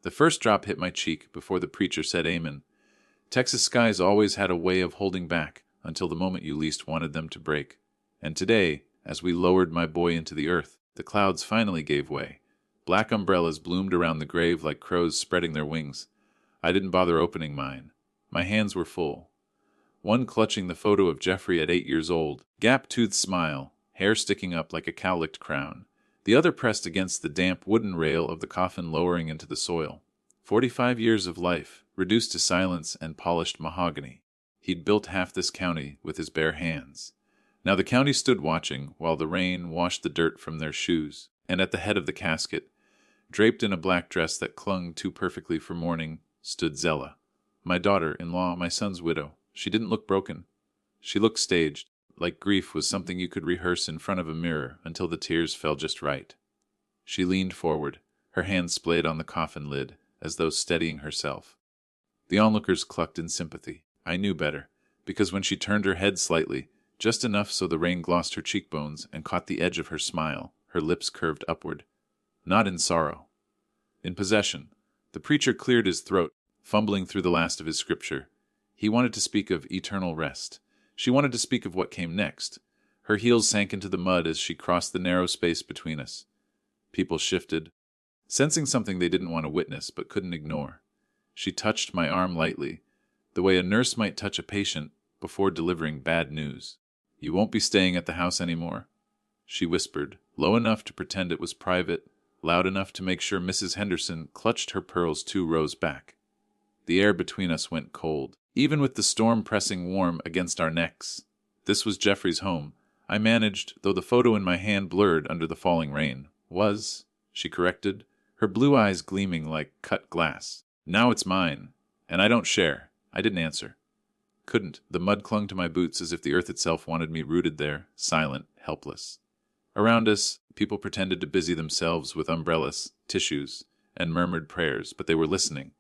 The first drop hit my cheek before the preacher said amen. Texas skies always had a way of holding back until the moment you least wanted them to break. And today, as we lowered my boy into the earth, the clouds finally gave way. Black umbrellas bloomed around the grave like crows spreading their wings. I didn't bother opening mine. My hands were full. One clutching the photo of Jeffrey at 8 years old, gap-toothed smile, hair sticking up like a cowlicked crown. The other pressed against the damp wooden rail of the coffin lowering into the soil. 45 years of life, reduced to silence and polished mahogany. He'd built half this county with his bare hands. Now the county stood watching while the rain washed the dirt from their shoes, and at the head of the casket, draped in a black dress that clung too perfectly for mourning, stood Zella, my daughter-in-law, my son's widow. She didn't look broken. She looked staged, like grief was something you could rehearse in front of a mirror until the tears fell just right. She leaned forward, her hand splayed on the coffin lid, as though steadying herself. The onlookers clucked in sympathy. I knew better, because when she turned her head slightly, just enough so the rain glossed her cheekbones and caught the edge of her smile, her lips curved upward. Not in sorrow. In possession. The preacher cleared his throat, fumbling through the last of his scripture. He wanted to speak of eternal rest. She wanted to speak of what came next. Her heels sank into the mud as she crossed the narrow space between us. People shifted, sensing something they didn't want to witness but couldn't ignore. She touched my arm lightly, the way a nurse might touch a patient before delivering bad news. "You won't be staying at the house anymore," she whispered, low enough to pretend it was private, loud enough to make sure Mrs. Henderson clutched her pearls 2 rows back. The air between us went cold, even with the storm pressing warm against our necks. This was Jeffrey's home. I managed, though the photo in my hand blurred under the falling rain. She corrected, her blue eyes gleaming like cut glass. "Now it's mine, and I don't share." I didn't answer. Couldn't. The mud clung to my boots as if the earth itself wanted me rooted there, silent, helpless. Around us, people pretended to busy themselves with umbrellas, tissues, and murmured prayers, but they were listening.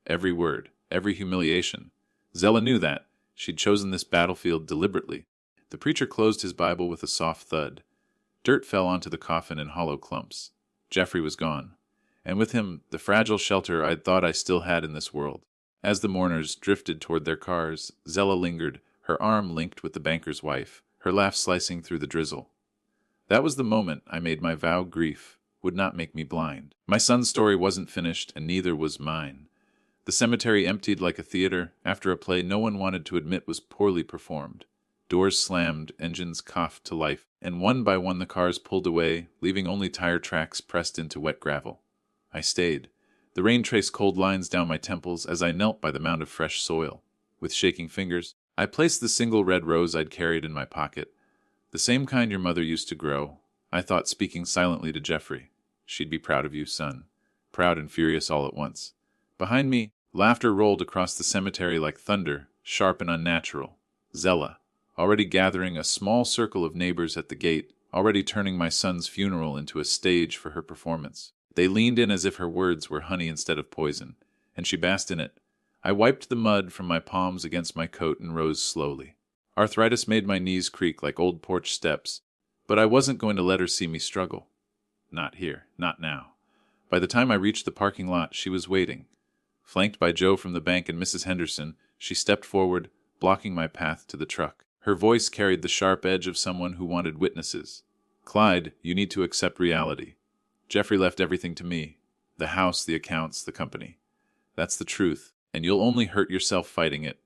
Every word, every humiliation. Zella knew that. She'd chosen this battlefield deliberately. The preacher closed his Bible with a soft thud. Dirt fell onto the coffin in hollow clumps. Jeffrey was gone, and with him the fragile shelter I'd thought I still had in this world. As the mourners drifted toward their cars, Zella lingered, her arm linked with the banker's wife, her laugh slicing through the drizzle. That was the moment I made my vow grief would not make me blind. My son's story wasn't finished, and neither was mine. The cemetery emptied like a theater after a play no one wanted to admit was poorly performed. Doors slammed, engines coughed to life, and one by one the cars pulled away, leaving only tire tracks pressed into wet gravel. I stayed. The rain traced cold lines down my temples as I knelt by the mound of fresh soil. With shaking fingers, I placed the single red rose I'd carried in my pocket. "The same kind your mother used to grow," I thought, speaking silently to Jeffrey. "She'd be proud of you, son." Proud and furious all at once. Behind me, laughter rolled across the cemetery like thunder, sharp and unnatural. Zella, already gathering a small circle of neighbors at the gate, already turning my son's funeral into a stage for her performance. They leaned in as if her words were honey instead of poison, and she basked in it. I wiped the mud from my palms against my coat and rose slowly. Arthritis made my knees creak like old porch steps, but I wasn't going to let her see me struggle. Not here, not now. By the time I reached the parking lot, she was waiting. Flanked by Joe from the bank and Mrs. Henderson, she stepped forward, blocking my path to the truck. Her voice carried the sharp edge of someone who wanted witnesses. "Clyde, you need to accept reality. Jeffrey left everything to me. The house, the accounts, the company. That's the truth, and you'll only hurt yourself fighting it."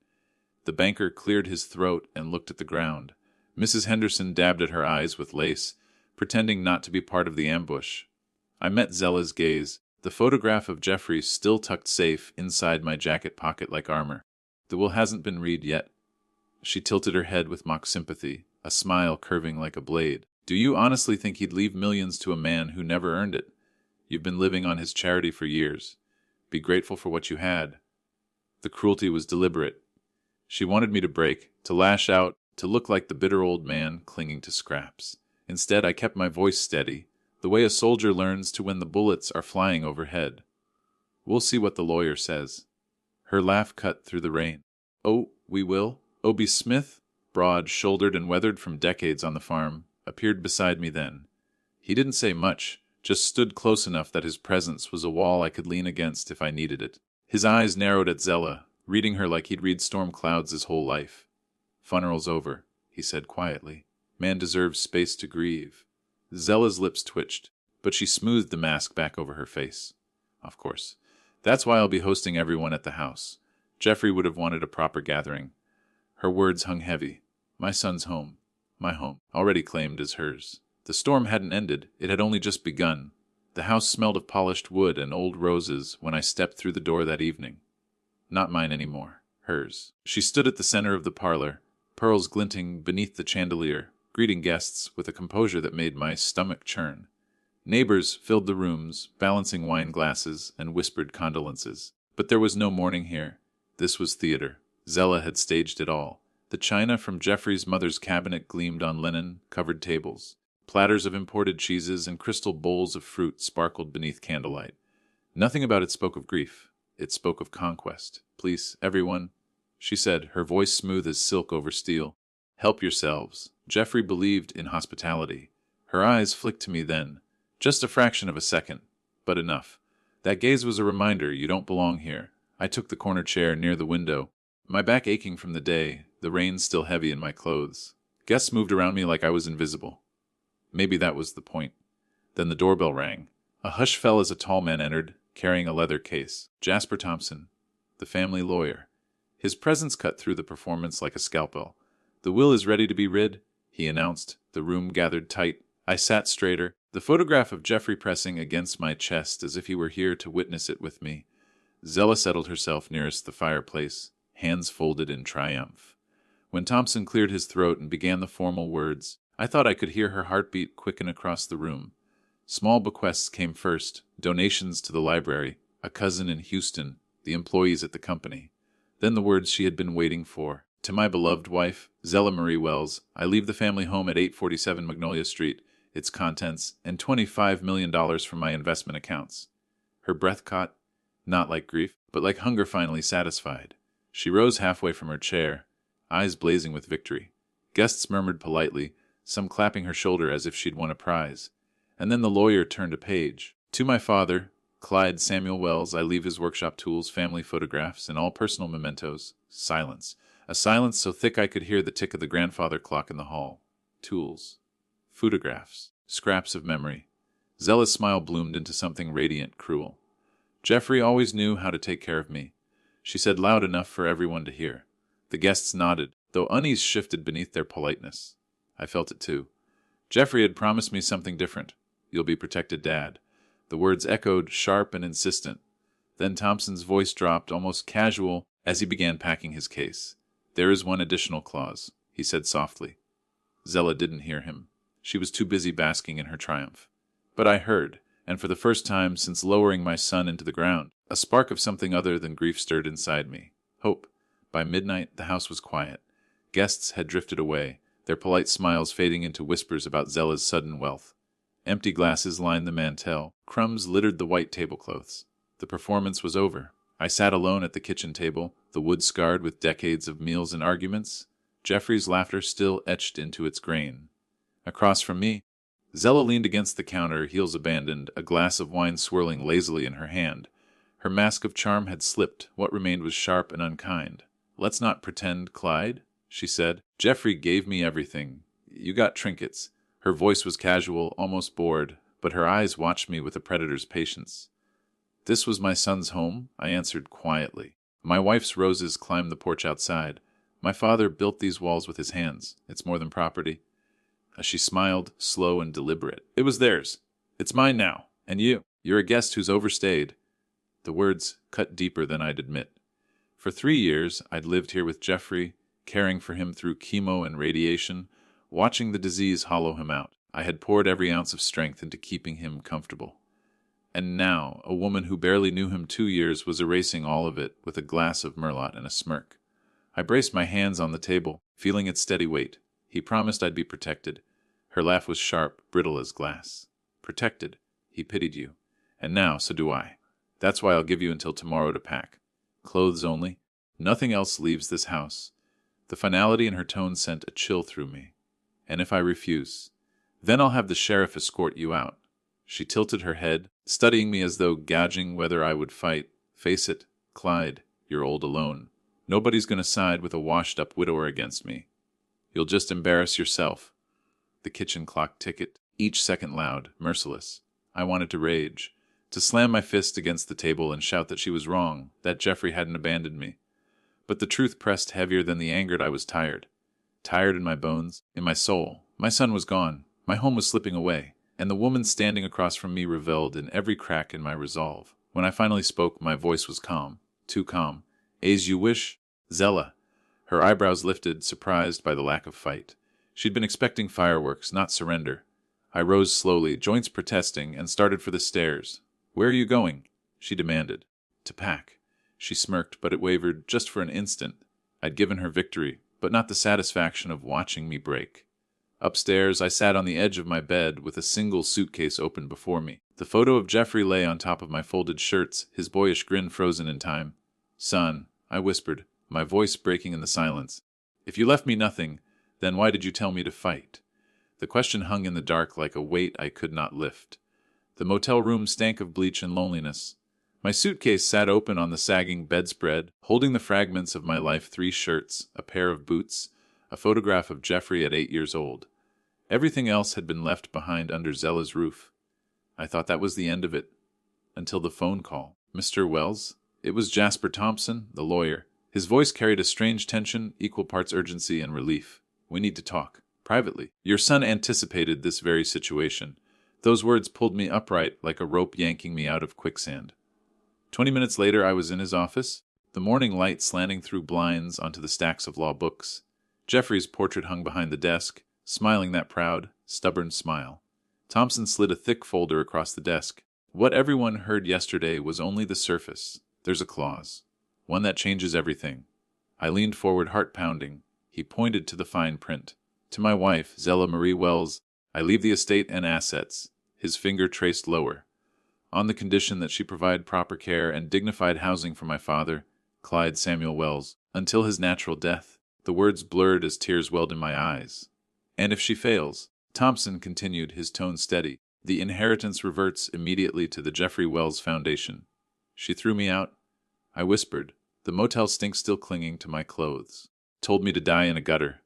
The banker cleared his throat and looked at the ground. Mrs. Henderson dabbed at her eyes with lace, pretending not to be part of the ambush. I met Zella's gaze, the photograph of Jeffrey still tucked safe inside my jacket pocket like armor. "The will hasn't been read yet." She tilted her head with mock sympathy, a smile curving like a blade. "Do you honestly think he'd leave millions to a man who never earned it? You've been living on his charity for years. Be grateful for what you had." The cruelty was deliberate. She wanted me to break, to lash out, to look like the bitter old man clinging to scraps. Instead, I kept my voice steady, the way a soldier learns to when the bullets are flying overhead. "We'll see what the lawyer says." Her laugh cut through the rain. "Oh, we will?" Obie Smith, broad-shouldered and weathered from decades on the farm, appeared beside me then. He didn't say much, just stood close enough that his presence was a wall I could lean against if I needed it. His eyes narrowed at Zella, reading her like he'd read storm clouds his whole life. "Funeral's over," he said quietly. "Man deserves space to grieve." Zella's lips twitched, but she smoothed the mask back over her face. "Of course. That's why I'll be hosting everyone at the house. Jeffrey would have wanted a proper gathering." Her words hung heavy. My son's home, my home, already claimed as hers. The storm hadn't ended, it had only just begun. The house smelled of polished wood and old roses when I stepped through the door that evening. Not mine anymore, hers. She stood at the center of the parlor, pearls glinting beneath the chandelier, greeting guests with a composure that made my stomach churn. Neighbors filled the rooms, balancing wine glasses and whispered condolences. But there was no mourning here. This was theater. Zella had staged it all. The china from Jeffrey's mother's cabinet gleamed on linen-covered tables. Platters of imported cheeses and crystal bowls of fruit sparkled beneath candlelight. Nothing about it spoke of grief. It spoke of conquest. "Please, everyone," she said, her voice smooth as silk over steel. "Help yourselves." Jeffrey believed in hospitality. Her eyes flicked to me then. Just a fraction of a second, but enough. That gaze was a reminder you don't belong here. I took the corner chair near the window, my back aching from the day, the rain still heavy in my clothes. Guests moved around me like I was invisible. Maybe that was the point. Then the doorbell rang. A hush fell as a tall man entered, carrying a leather case. Jasper Thompson, the family lawyer. His presence cut through the performance like a scalpel. "The will is ready to be read," he announced. The room gathered tight. I sat straighter, the photograph of Jeffrey pressing against my chest as if he were here to witness it with me. Zella settled herself nearest the fireplace, hands folded in triumph. When Thompson cleared his throat and began the formal words, I thought I could hear her heartbeat quicken across the room. Small bequests came first, donations to the library, a cousin in Houston, the employees at the company. Then the words she had been waiting for. "To my beloved wife, Zella Marie Wells, I leave the family home at 847 Magnolia Street, its contents, and $25 million from my investment accounts." Her breath caught, not like grief, but like hunger finally satisfied. She rose halfway from her chair, eyes blazing with victory. Guests murmured politely, some clapping her shoulder as if she'd won a prize. And then the lawyer turned a page. "To my father, Clyde Samuel Wells, I leave his workshop tools, family photographs, and all personal mementos." Silence. A silence so thick I could hear the tick of the grandfather clock in the hall. Tools. Photographs. Scraps of memory. Zella's smile bloomed into something radiant, cruel. "Jeffrey always knew how to take care of me," she said loud enough for everyone to hear. The guests nodded, though unease shifted beneath their politeness. I felt it too. Jeffrey had promised me something different. "You'll be protected, Dad." The words echoed, sharp and insistent. Then Thompson's voice dropped, almost casual, as he began packing his case. "There is one additional clause," he said softly. Zella didn't hear him. She was too busy basking in her triumph. But I heard, and for the first time since lowering my son into the ground, a spark of something other than grief stirred inside me. Hope. By midnight, the house was quiet. Guests had drifted away, their polite smiles fading into whispers about Zella's sudden wealth. Empty glasses lined the mantel. Crumbs littered the white tablecloths. The performance was over. I sat alone at the kitchen table, the wood scarred with decades of meals and arguments. Jeffrey's laughter still etched into its grain. Across from me, Zella leaned against the counter, heels abandoned, a glass of wine swirling lazily in her hand. Her mask of charm had slipped. What remained was sharp and unkind. "Let's not pretend, Clyde," she said. "Jeffrey gave me everything. You got trinkets." Her voice was casual, almost bored, but her eyes watched me with a predator's patience. "This was my son's home," I answered quietly. "My wife's roses climbed the porch outside. My father built these walls with his hands. It's more than property." She smiled, slow and deliberate. "It was theirs. It's mine now. And you're a guest who's overstayed." The words cut deeper than I'd admit. For 3 years, I'd lived here with Jeffrey, caring for him through chemo and radiation, watching the disease hollow him out. I had poured every ounce of strength into keeping him comfortable. And now, a woman who barely knew him 2 years was erasing all of it with a glass of Merlot and a smirk. I braced my hands on the table, feeling its steady weight. He promised I'd be protected. Her laugh was sharp, brittle as glass. "Protected. He pitied you. And now, so do I. That's why I'll give you until tomorrow to pack. Clothes only. Nothing else leaves this house." The finality in her tone sent a chill through me. "And if I refuse, then I'll have the sheriff escort you out." She tilted her head, studying me as though gauging whether I would fight. Face it, Clyde, you're old alone. Nobody's going to side with a washed-up widower against me. You'll just embarrass yourself. The kitchen clock ticked, each second loud, merciless. I wanted to rage, to slam my fist against the table and shout that she was wrong, that Jeffrey hadn't abandoned me. But the truth pressed heavier than the anger. I was tired. Tired in my bones, in my soul. My son was gone. My home was slipping away. And the woman standing across from me reveled in every crack in my resolve. When I finally spoke, my voice was calm. Too calm. As you wish, Zella. Her eyebrows lifted, surprised by the lack of fight. She'd been expecting fireworks, not surrender. I rose slowly, joints protesting, and started for the stairs. Where are you going? She demanded. To pack. She smirked, but it wavered just for an instant. I'd given her victory, but not the satisfaction of watching me break. Upstairs, I sat on the edge of my bed with a single suitcase open before me. The photo of Jeffrey lay on top of my folded shirts, his boyish grin frozen in time. Son, I whispered, my voice breaking in the silence. If you left me nothing, then why did you tell me to fight? The question hung in the dark like a weight I could not lift. The motel room stank of bleach and loneliness. My suitcase sat open on the sagging bedspread, holding the fragments of my life: 3 shirts, a pair of boots, a photograph of Jeffrey at 8 years old. Everything else had been left behind under Zella's roof. I thought that was the end of it. Until the phone call. Mr. Wells? It was Jasper Thompson, the lawyer. His voice carried a strange tension, equal parts urgency and relief. We need to talk. Privately. Your son anticipated this very situation. Those words pulled me upright like a rope yanking me out of quicksand. 20 minutes later, I was in his office, the morning light slanting through blinds onto the stacks of law books. Jeffrey's portrait hung behind the desk, smiling that proud, stubborn smile. Thompson slid a thick folder across the desk. What everyone heard yesterday was only the surface. There's a clause. One that changes everything. I leaned forward, heart pounding. He pointed to the fine print. To my wife, Zella Marie Wells, I leave the estate and assets. His finger traced lower. On the condition that she provide proper care and dignified housing for my father, Clyde Samuel Wells, until his natural death. The words blurred as tears welled in my eyes. And if she fails, Thompson continued, his tone steady, the inheritance reverts immediately to the Jeffrey Wells Foundation. She threw me out. I whispered, the motel stink still clinging to my clothes. Told me to die in a gutter.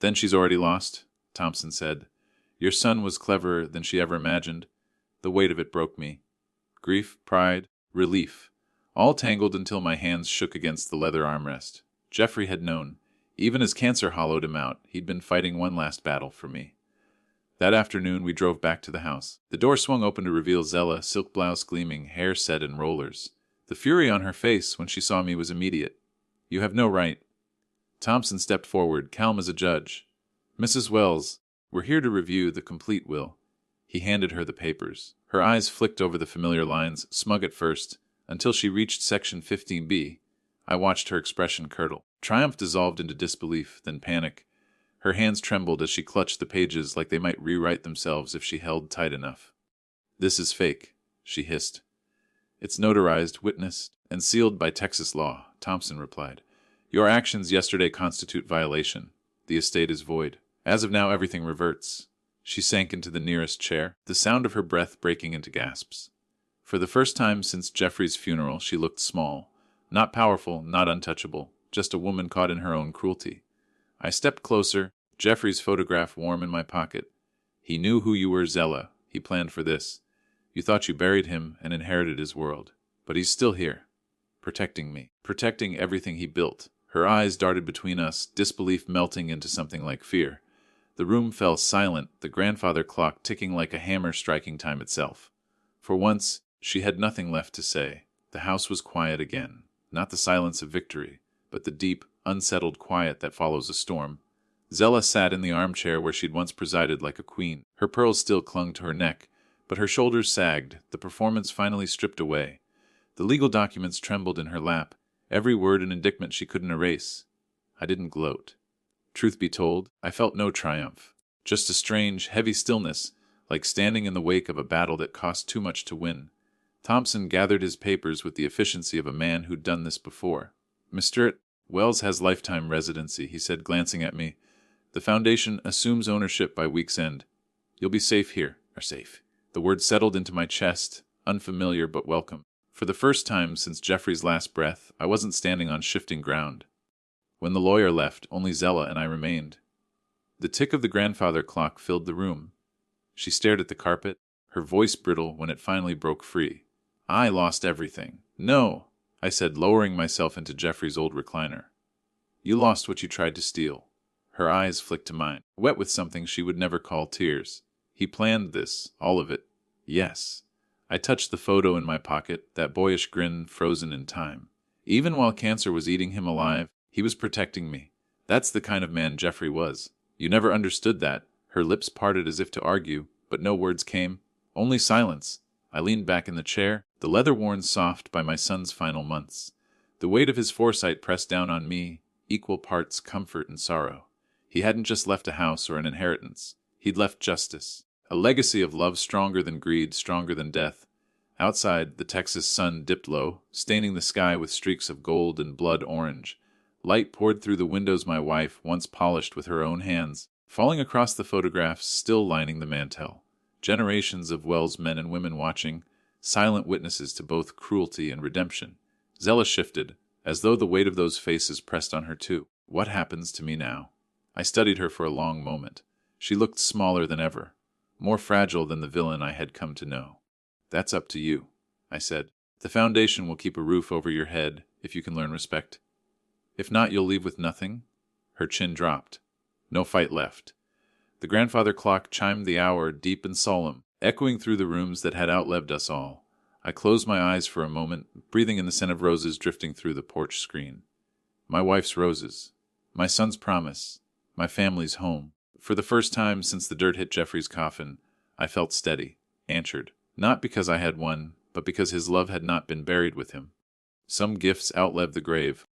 Then she's already lost, Thompson said. Your son was cleverer than she ever imagined. The weight of it broke me. Grief, pride, relief, all tangled until my hands shook against the leather armrest. Jeffrey had known. Even as cancer hollowed him out, he'd been fighting one last battle for me. That afternoon, we drove back to the house. The door swung open to reveal Zella, silk blouse gleaming, hair set in rollers. The fury on her face when she saw me was immediate. You have no right. Thompson stepped forward, calm as a judge. Mrs. Wells, we're here to review the complete will. He handed her the papers. Her eyes flicked over the familiar lines, smug at first, until she reached section 15B. I watched her expression curdle. Triumph dissolved into disbelief, then panic. Her hands trembled as she clutched the pages like they might rewrite themselves if she held tight enough. This is fake, she hissed. It's notarized, witnessed, and sealed by Texas law, Thompson replied. Your actions yesterday constitute violation. The estate is void. As of now, everything reverts. She sank into the nearest chair, the sound of her breath breaking into gasps. For the first time since Jeffrey's funeral, she looked small. Not powerful, not untouchable, just a woman caught in her own cruelty. I stepped closer, Jeffrey's photograph warm in my pocket. He knew who you were, Zella. He planned for this. You thought you buried him and inherited his world. But he's still here, protecting me, protecting everything he built. Her eyes darted between us, disbelief melting into something like fear. The room fell silent, the grandfather clock ticking like a hammer striking time itself. For once, she had nothing left to say. The house was quiet again. Not the silence of victory, but the deep, unsettled quiet that follows a storm. Zella sat in the armchair where she'd once presided like a queen. Her pearls still clung to her neck, but her shoulders sagged, the performance finally stripped away. The legal documents trembled in her lap, every word an indictment she couldn't erase. I didn't gloat. Truth be told, I felt no triumph. Just a strange, heavy stillness, like standing in the wake of a battle that cost too much to win. Thompson gathered his papers with the efficiency of a man who'd done this before. Mr. Wells has lifetime residency, he said, glancing at me. The foundation assumes ownership by week's end. You'll be safe here, or safe. The word settled into my chest, unfamiliar but welcome. For the first time since Jeffrey's last breath, I wasn't standing on shifting ground. When the lawyer left, only Zella and I remained. The tick of the grandfather clock filled the room. She stared at the carpet, her voice brittle when it finally broke free. I lost everything. No, I said, lowering myself into Jeffrey's old recliner. You lost what you tried to steal. Her eyes flicked to mine, wet with something she would never call tears. He planned this, all of it. Yes. I touched the photo in my pocket, that boyish grin frozen in time. Even while cancer was eating him alive, he was protecting me. That's the kind of man Jeffrey was. You never understood that. Her lips parted as if to argue, but no words came. Only silence. I leaned back in the chair, the leather worn soft by my son's final months. The weight of his foresight pressed down on me, equal parts comfort and sorrow. He hadn't just left a house or an inheritance. He'd left justice. A legacy of love stronger than greed, stronger than death. Outside, the Texas sun dipped low, staining the sky with streaks of gold and blood orange. Light poured through the windows my wife once polished with her own hands, falling across the photographs still lining the mantel. Generations of Wells men and women watching, silent witnesses to both cruelty and redemption. Zella shifted, as though the weight of those faces pressed on her too. What happens to me now? I studied her for a long moment. She looked smaller than ever, more fragile than the villain I had come to know. That's up to you, I said. The foundation will keep a roof over your head if you can learn respect. If not, you'll leave with nothing? Her chin dropped. No fight left. The grandfather clock chimed the hour deep and solemn, echoing through the rooms that had outlived us all. I closed my eyes for a moment, breathing in the scent of roses drifting through the porch screen. My wife's roses. My son's promise. My family's home. For the first time since the dirt hit Jeffrey's coffin, I felt steady, anchored. Not because I had won, but because his love had not been buried with him. Some gifts outlived the grave,